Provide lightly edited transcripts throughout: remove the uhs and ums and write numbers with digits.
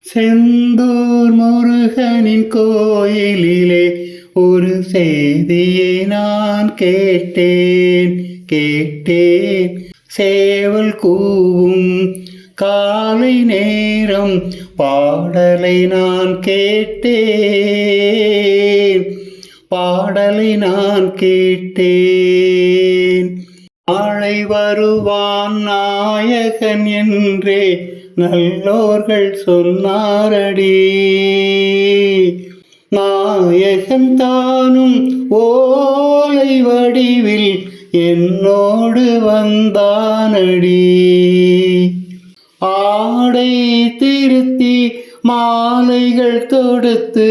செந்தூர் முருகனின் கோயிலிலே ஒரு செய்தியை நான் கேட்டேன். சேவல் கூவும் காலை நேரம் பாடலை நான் கேட்டேன். நாளை வருவான் நாயகன் என்றே நல்லோர்கள் சொன்னாரடி. நாயகன் தானும் ஓலை வடிவில் என்னோடு வந்தானடி. ஆடை திருத்தி மாலைகள் தொடுத்து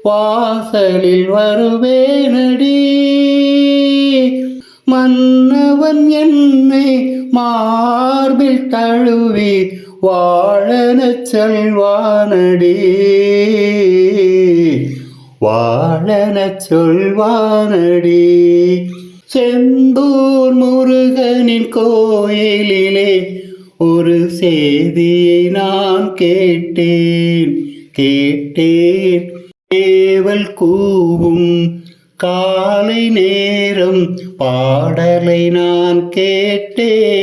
வாசலில் வருவேனடி. மன்னவன் என்னை மார்பில் தழுவி வாழனச் சொல்வானடி. செந்தூர் முருகனின் கோயிலிலே ஒரு செய்தியை நான் கேட்டேன். சேவல் கூவும் காலை நேரம் பாடலை நான் கேட்டேன்.